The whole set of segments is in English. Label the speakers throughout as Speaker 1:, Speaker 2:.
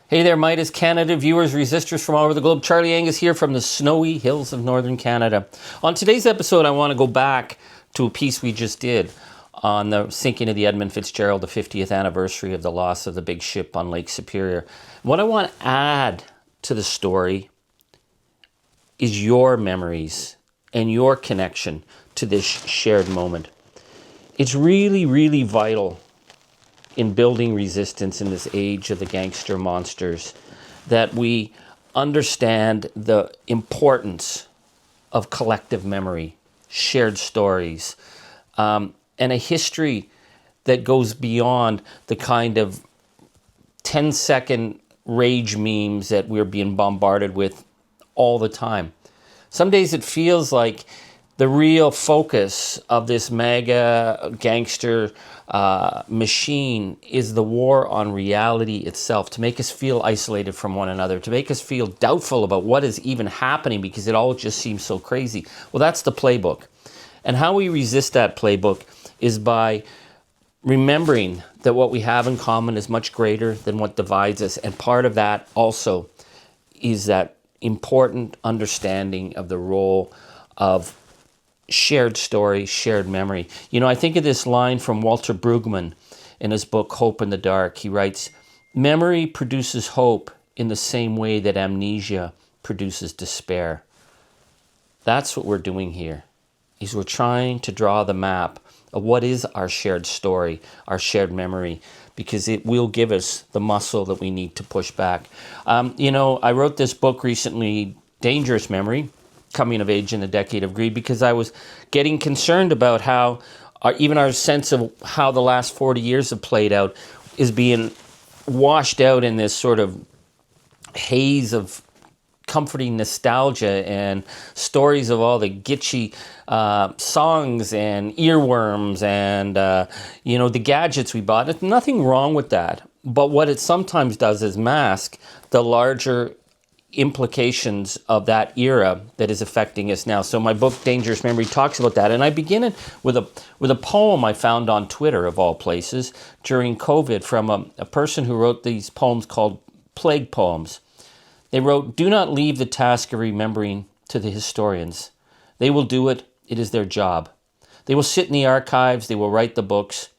Speaker 1: Hey there, Meidas Canada viewers, resistors from all over the globe. Charlie Angus here from the snowy hills of northern Canada. On today's episode, I want to go back to a piece we just did on the sinking of the Edmund Fitzgerald, the 50th anniversary of the loss of the big ship on Lake Superior. What I want to add to the story is your memories and your connection to this shared moment. It's really, really vital in building resistance in this age of the gangster monsters that we understand the importance of collective memory, shared stories, and a history that goes beyond the kind of 10-second rage memes that we're being bombarded with all the time. Some days it feels like the real focus of this mega gangster machine is the war on reality itself, to make us feel isolated from one another, to make us feel doubtful about what is even happening because it all just seems so crazy. Well, that's the playbook. And how we resist that playbook is by remembering that what we have in common is much greater than what divides us. And part of that also is that important understanding of the role of shared story, shared memory. You know, I think of this line from Walter Brueggemann in his book, Hope in the Dark. He writes, "Memory produces hope in the same way that amnesia produces despair." That's what we're doing here, is we're trying to draw the map of what is our shared story, our shared memory, because it will give us the muscle that we need to push back. I wrote this book recently, Dangerous Memory, Coming of Age in the Decade of Greed, because I was getting concerned about how even our sense of how the last 40 years have played out is being washed out in this sort of haze of comforting nostalgia and stories of all the gitchy songs and earworms and, the gadgets we bought. There's nothing wrong with that. But what it sometimes does is mask the larger implications of that era that is affecting us now. So my book, Dangerous Memory, talks about that. And I begin it with a poem I found on Twitter, of all places, during COVID, from a person who wrote these poems called Plague Poems. They wrote, "Do not leave the task of remembering to the historians. They will do it. It is their job. They will sit in the archives. They will write the books.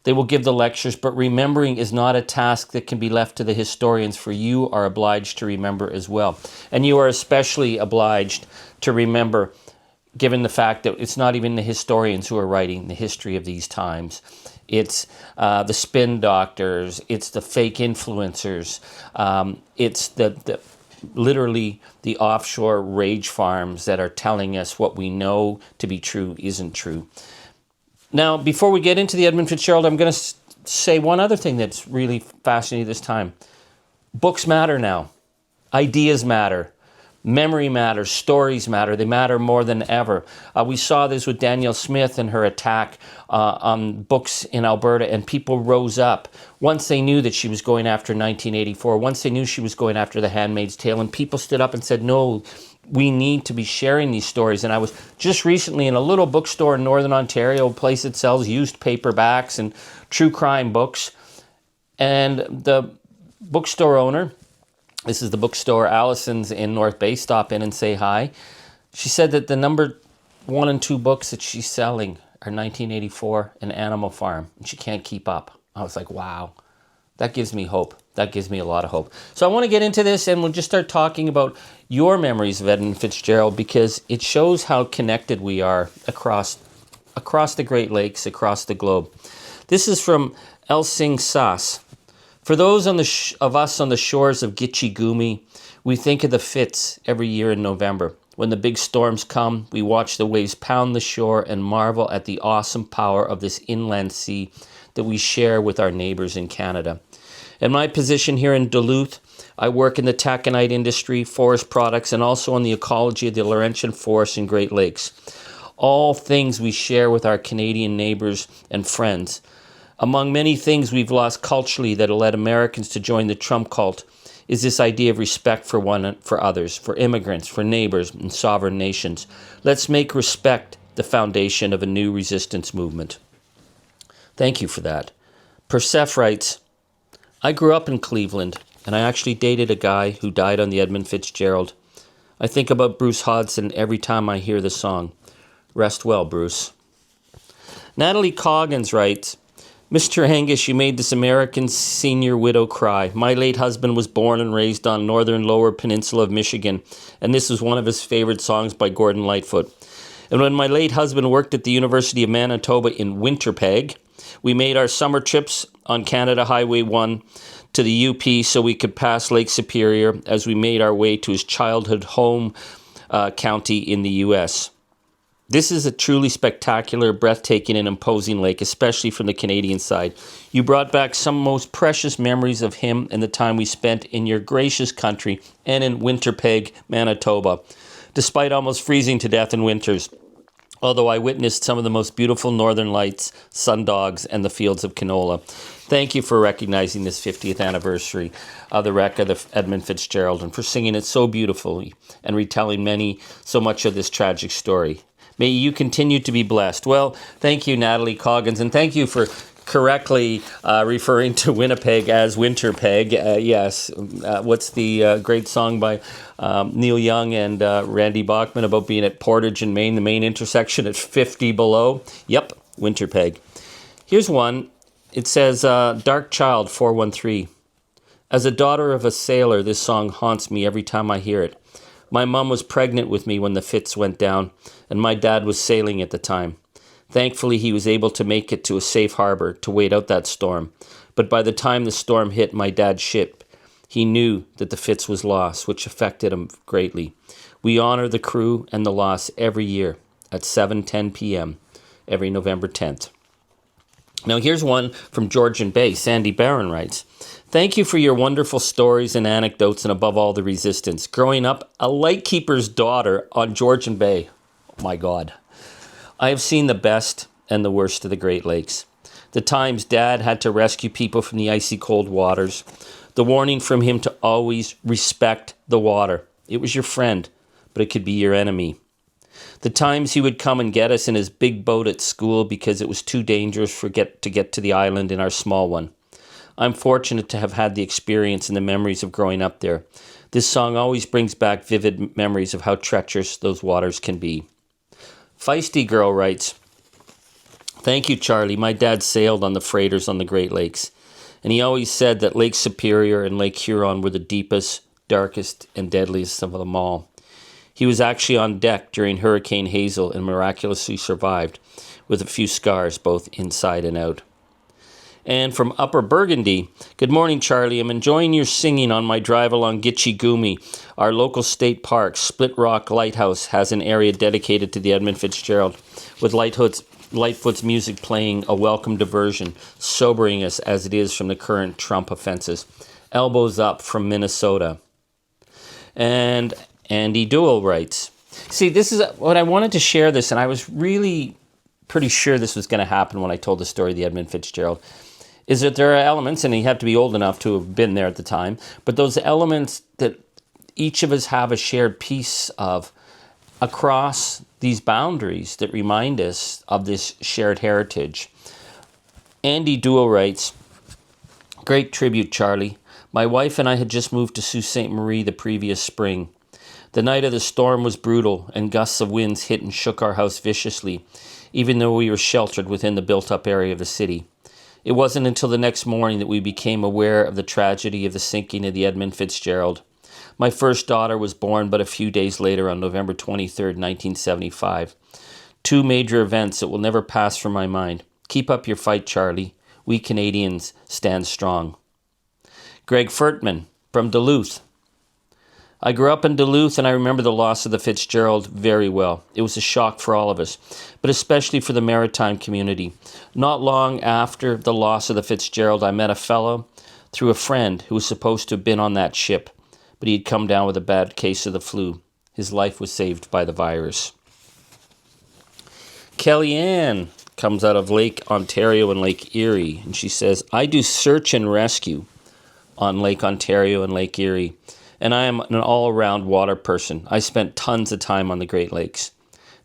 Speaker 1: They will give the lectures, but remembering is not a task that can be left to the historians, for you are obliged to remember as well. And you are especially obliged to remember, given the fact that it's not even the historians who are writing the history of these times. It's the spin doctors, it's the fake influencers, it's the literally the offshore rage farms that are telling us what we know to be true isn't true." Now, before we get into the Edmund Fitzgerald, I'm going to say one other thing that's really fascinating this time. Books matter now. Ideas matter. Memory matters. Stories matter. They matter more than ever. We saw this with Danielle Smith and her attack on books in Alberta, and people rose up. Once they knew that she was going after 1984, once they knew she was going after The Handmaid's Tale, and people stood up and said, no, we need to be sharing these stories. And I was just recently in a little bookstore in Northern Ontario, a place that sells used paperbacks and true crime books. And the bookstore owner, this is the bookstore Allison's in North Bay, stop in and say hi. She said that the number 1 and 2 books that she's selling are 1984 and Animal Farm, and she can't keep up. I was like, wow, that gives me hope. That gives me a lot of hope. So I want to get into this, and we'll just start talking about your memories of Edmund Fitzgerald, because it shows how connected we are across the Great Lakes, across the globe. This is from El Sing Sas. "For those of us on the shores of Gitche Gumee, we think of the Fitz every year in November. When the big storms come, we watch the waves pound the shore and marvel at the awesome power of this inland sea that we share with our neighbors in Canada. In my position here in Duluth, I work in the taconite industry, forest products, and also on the ecology of the Laurentian forests and Great Lakes. All things we share with our Canadian neighbors and friends. Among many things we've lost culturally that have led Americans to join the Trump cult is this idea of respect for others, for immigrants, for neighbors, and sovereign nations. Let's make respect the foundation of a new resistance movement." Thank you for that. Persef writes, "I grew up in Cleveland and I actually dated a guy who died on the Edmund Fitzgerald. I think about Bruce Hodson every time I hear the song. Rest well, Bruce. Natalie Coggins writes, Mr. Angus, you made this American senior widow cry. My late husband was born and raised on northern lower peninsula of Michigan, and this was one of his favorite songs by Gordon Lightfoot. And when my late husband worked at the University of Manitoba in Winnipeg, we made our summer trips on Canada Highway 1 to the UP so we could pass Lake Superior as we made our way to his childhood home county in the U.S. This is a truly spectacular, breathtaking, and imposing lake, especially from the Canadian side. You brought back some most precious memories of him and the time we spent in your gracious country and in Winnipeg, Manitoba, despite almost freezing to death in winters. Although I witnessed some of the most beautiful northern lights, sundogs, and the fields of canola. Thank you for recognizing this 50th anniversary of the wreck of the Edmund Fitzgerald and for singing it so beautifully and retelling so much of this tragic story. May you continue to be blessed. Well, thank you, Natalie Coggins, and thank you for correctly referring to Winnipeg as Winterpeg. Yes, what's the great song by Neil Young and Randy Bachman about being at Portage in Maine, the main intersection at 50 below? Yep, Winterpeg. Here's one. It says, Dark Child 413. As a daughter of a sailor, this song haunts me every time I hear it. My mom was pregnant with me when the Fitz went down, and my dad was sailing at the time. Thankfully, he was able to make it to a safe harbor to wait out that storm. But by the time the storm hit my dad's ship, he knew that the Fitz was lost, which affected him greatly. We honor the crew and the loss every year at 7:10 p.m. every November 10th. Now here's one from Georgian Bay. Sandy Barron writes, Thank you for your wonderful stories and anecdotes and above all the resistance. Growing up a lightkeeper's daughter on Georgian Bay. Oh my God. I have seen the best and the worst of the Great Lakes. The times Dad had to rescue people from the icy cold waters. The warning from him to always respect the water. It was your friend, but it could be your enemy. The times he would come and get us in his big boat at school because it was too dangerous to get to the island in our small one. I'm fortunate to have had the experience and the memories of growing up there. This song always brings back vivid memories of how treacherous those waters can be. Feisty Girl writes, Thank you, Charlie. My dad sailed on the freighters on the Great Lakes, and he always said that Lake Superior and Lake Huron were the deepest, darkest, and deadliest of them all. He was actually on deck during Hurricane Hazel and miraculously survived, with a few scars both inside and out. And from Upper Burgundy, good morning, Charlie. I'm enjoying your singing on my drive along Gitche Gumee. Our local state park, Split Rock Lighthouse, has an area dedicated to the Edmund Fitzgerald, with Lightfoot's music playing a welcome diversion, sobering us as it is from the current Trump offenses. Elbows up from Minnesota. And Andy Duell writes, see, this is what I wanted to share this, and I was really pretty sure this was going to happen when I told the story of the Edmund Fitzgerald, is that there are elements, and you have to be old enough to have been there at the time, but those elements that each of us have a shared piece of across these boundaries that remind us of this shared heritage. Andy Duell writes, Great tribute, Charlie. My wife and I had just moved to Sault Ste. Marie the previous spring. The night of the storm was brutal, and gusts of winds hit and shook our house viciously, even though we were sheltered within the built-up area of the city. It wasn't until the next morning that we became aware of the tragedy of the sinking of the Edmund Fitzgerald. My first daughter was born but a few days later on November 23, 1975. Two major events that will never pass from my mind. Keep up your fight, Charlie. We Canadians stand strong. Greg Furtman from Duluth. I grew up in Duluth, and I remember the loss of the Fitzgerald very well. It was a shock for all of us, but especially for the Maritime community. Not long after the loss of the Fitzgerald, I met a fellow through a friend who was supposed to have been on that ship, but he had come down with a bad case of the flu. His life was saved by the virus. Kellyanne comes out of Lake Ontario and Lake Erie, and she says, I do search and rescue on Lake Ontario and Lake Erie, and I am an all-around water person. I spent tons of time on the Great Lakes.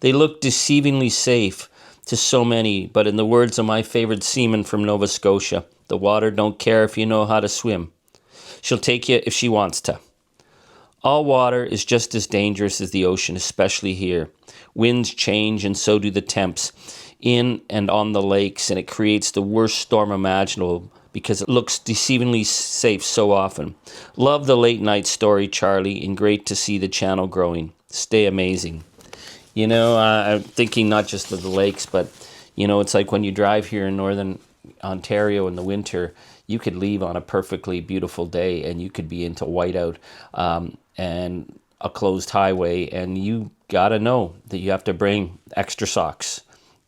Speaker 1: They look deceivingly safe to so many, but in the words of my favorite seaman from Nova Scotia, the water don't care if you know how to swim. She'll take you if she wants to. All water is just as dangerous as the ocean, especially here. Winds change and so do the temps in and on the lakes, and it creates the worst storm imaginable because it looks deceivingly safe so often. Love the late night story, Charlie, and great to see the channel growing. Stay amazing. I'm thinking not just of the lakes, but, it's like when you drive here in northern Ontario in the winter, you could leave on a perfectly beautiful day and you could be into whiteout and a closed highway, and you got to know that you have to bring extra socks.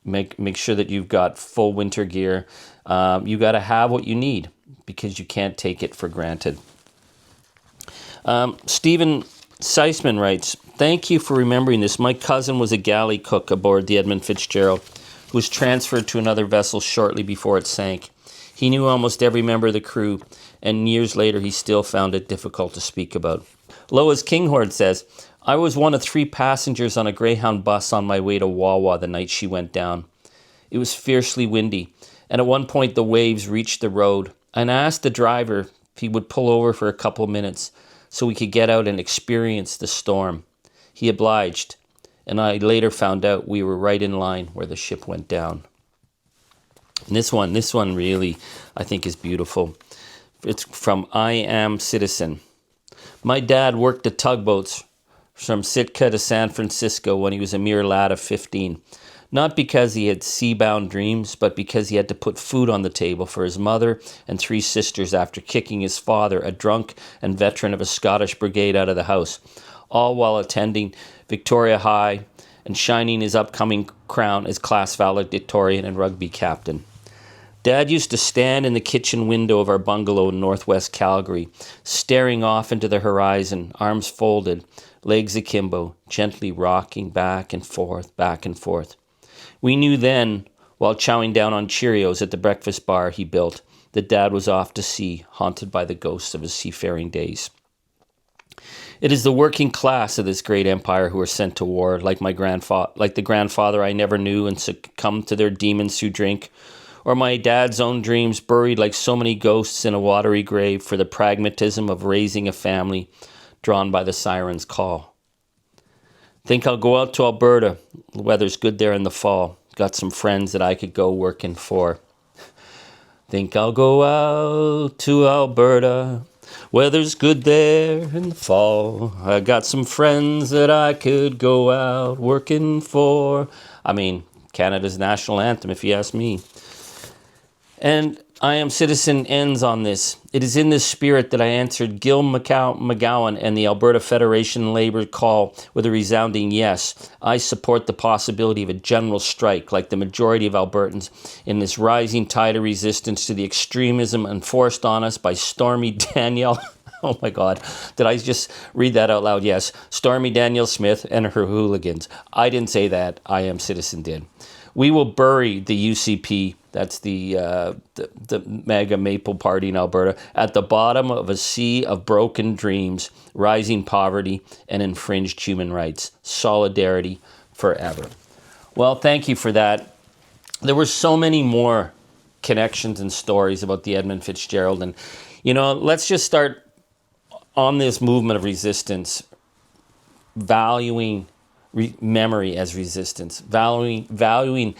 Speaker 1: Make sure that you've got full winter gear. You got to have what you need because you can't take it for granted. Stephen Seisman writes, "Thank you for remembering this. My cousin was a galley cook aboard the Edmund Fitzgerald, who was transferred to another vessel shortly before it sank. He knew almost every member of the crew, and years later he still found it difficult to speak about." Lois Kinghorn says, "I was one of 3 passengers on a Greyhound bus on my way to Wawa the night she went down. It was fiercely windy, and at one point the waves reached the road. And I asked the driver if he would pull over for a couple of minutes so we could get out and experience the storm. He obliged, and I later found out we were right in line where the ship went down." And this one really, I think, is beautiful. It's from I Am Citizen. "My dad worked the tugboats from Sitka to San Francisco when he was a mere lad of 15. Not because he had sea-bound dreams, but because he had to put food on the table for his mother and 3 sisters after kicking his father, a drunk and veteran of a Scottish brigade, out of the house, all while attending Victoria High and shining his upcoming crown as class valedictorian and rugby captain. Dad used to stand in the kitchen window of our bungalow in northwest Calgary, staring off into the horizon, arms folded, legs akimbo, gently rocking back and forth, back and forth. We knew then, while chowing down on Cheerios at the breakfast bar he built, that Dad was off to sea, haunted by the ghosts of his seafaring days. It is the working class of this great empire who are sent to war, like the grandfather I never knew and succumbed to their demons who drink, or my dad's own dreams buried like so many ghosts in a watery grave for the pragmatism of raising a family drawn by the siren's call. Think I'll go out to Alberta. The weather's good there in the fall. Got some friends that I could go working for. Think I'll go out to Alberta. Weather's good there in the fall. I got some friends that I could go out working for." I mean, Canada's national anthem, if you ask me. And I Am Citizen ends on this. "It is in this spirit that I answered Gil McGowan and the Alberta Federation Labour call with a resounding yes. I support the possibility of a general strike like the majority of Albertans in this rising tide of resistance to the extremism enforced on us by Stormy Danielle." Oh my God, did I just read that out loud? Yes, Stormy Danielle Smith and her hooligans. I didn't say that, I Am Citizen did. "We will bury the UCP," that's the MAGA Maple Party in Alberta, "at the bottom of a sea of broken dreams, rising poverty, and infringed human rights. Solidarity forever." Well, thank you for that. There were so many more connections and stories about the Edmund Fitzgerald. And, let's just start on this movement of resistance, valuing memory as resistance, valuing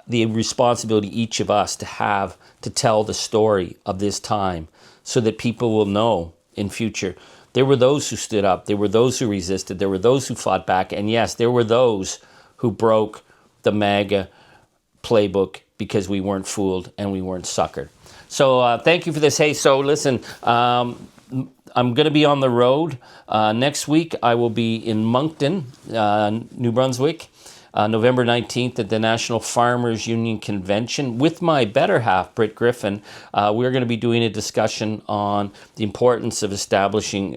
Speaker 1: the responsibility each of us to have to tell the story of this time so that people will know in future there were those who stood up, there were those who resisted, there were those who fought back, and yes, there were those who broke the MAGA playbook because we weren't fooled and we weren't suckered. So thank you for this. Hey, so listen, I'm going to be on the road. Next week, I will be in Moncton, New Brunswick, November 19th at the National Farmers Union Convention with my better half, Britt Griffin. We're going to be doing a discussion on the importance of establishing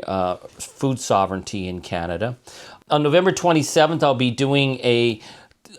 Speaker 1: food sovereignty in Canada. On November 27th, I'll be doing a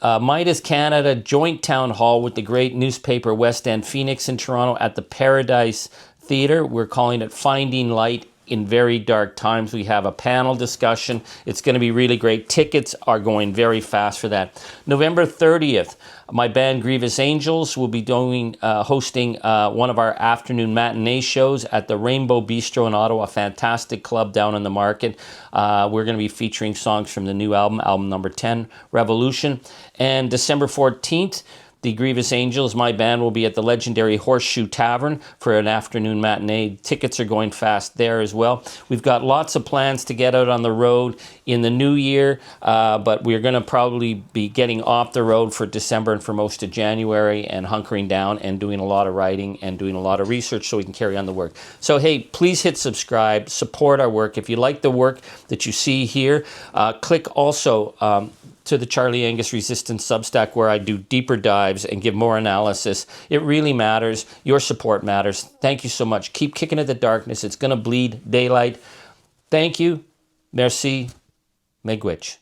Speaker 1: Meidas Canada joint town hall with the great newspaper West End Phoenix in Toronto at the Paradise Theatre. We're calling it Finding Light in very dark times. We have a panel discussion. It's going to be really great. Tickets are going very fast for that. November 30th, my band Grievous Angels will be hosting one of our afternoon matinee shows at the Rainbow Bistro in Ottawa, a fantastic club down in the market. We're going to be featuring songs from the new album number 10, Revolution. And December 14th, the Grievous Angels, my band, will be at the legendary Horseshoe Tavern for an afternoon matinee. Tickets are going fast there as well. We've got lots of plans to get out on the road in the new year, but we're going to probably be getting off the road for December and for most of January and hunkering down and doing a lot of writing and doing a lot of research so we can carry on the work. So, hey, please hit subscribe, support our work. If you like the work that you see here, click also to the Charlie Angus Resistance Substack, where I do deeper dives and give more analysis. It really matters. Your support matters. Thank you so much. Keep kicking at the darkness. It's going to bleed daylight. Thank you. Merci. Miigwech.